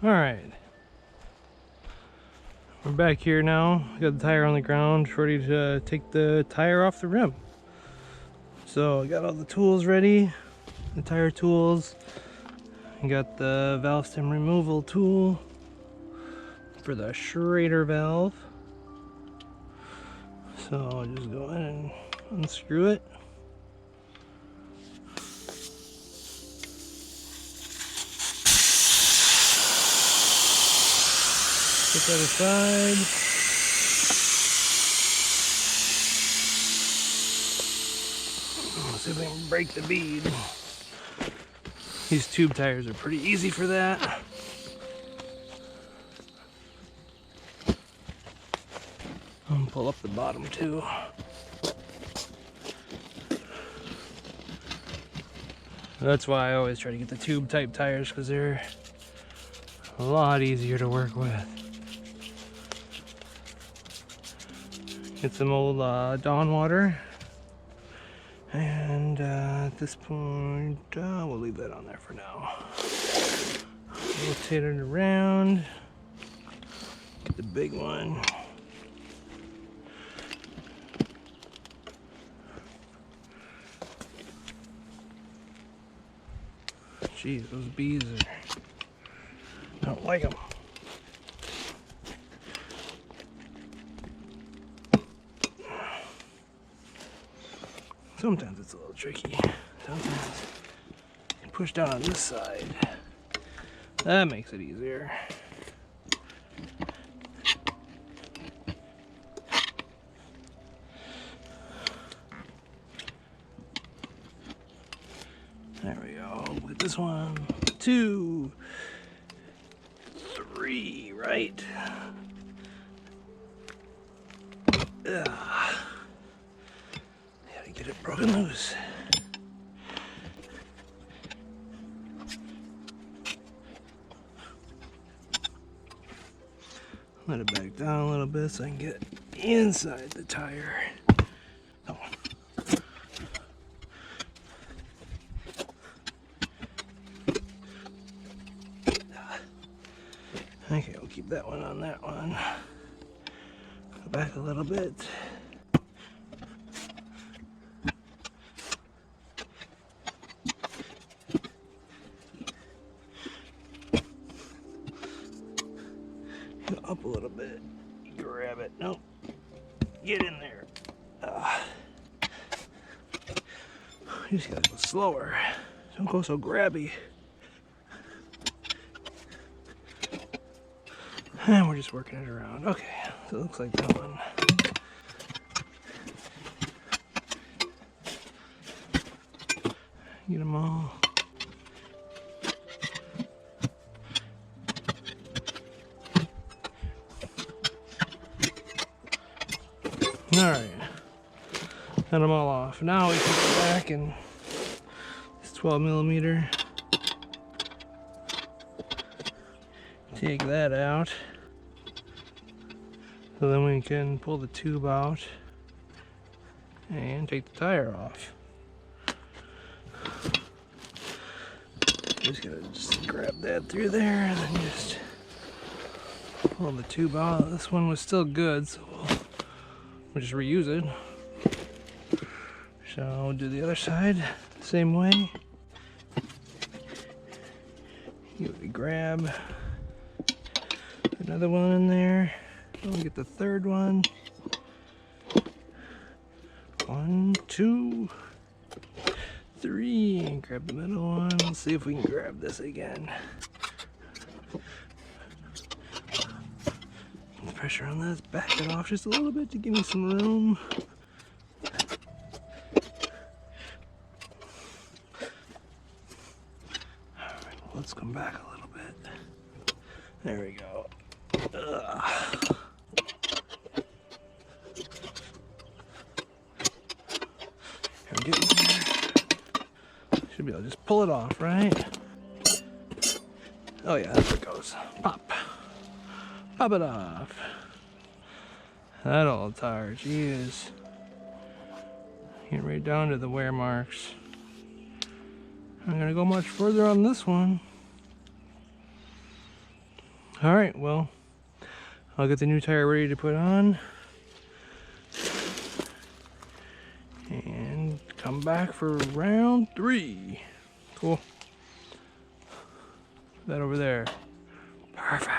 Alright. We're back here now. Got the tire on the ground, ready to take the tire off the rim. So I got all the tools ready, the tire tools. I got the valve stem removal tool for the Schrader valve. So I'll just go in and unscrew it. Put that aside. Let's see if we can break the bead. These tube tires are pretty easy for that. I'm gonna pull up the bottom too. That's why I always try to get the tube type tires, because they're a lot easier to work with. Get some old Dawn water, and at this point we'll leave that on there for now. Rotate it around, get the big one. Jeez, those bees I don't like them. Sometimes it's a little tricky. Sometimes you push down on this side. That makes it easier. There we go. With this one, 2, 3, right? Ugh. Get it broken loose. Let it back down a little bit so I can get inside the tire. Oh. Okay, we'll keep that one on that one. Go back a little bit. Up a little bit, grab it. Nope, get in there. You just gotta go slower. Don't go so grabby. And we're just working it around. Okay, so it looks like that one. Get them all. Alright, got them all off. Now we can go back and this 12mm. Take that out. So then we can pull the tube out and take the tire off. Just gotta grab that through there and then just pull the tube out. This one was still good, so we'll just reuse it. So we'll do the other side the same way. You grab another one in there. We'll get the third one. 1, 2, 3. And grab the middle one. Let's see if we can grab this again. Pressure on this, back it off just a little bit to give me some room. Alright, let's come back a little bit. There we go. Get in there. Should be able to just pull it off, right? Oh yeah, there it goes. Pop. Pop it off. That old tire, geez. Get right down to the wear marks. I'm gonna go much further on this one. Alright, well, I'll get the new tire ready to put on and come back for round 3. Cool. Put that over there. Perfect.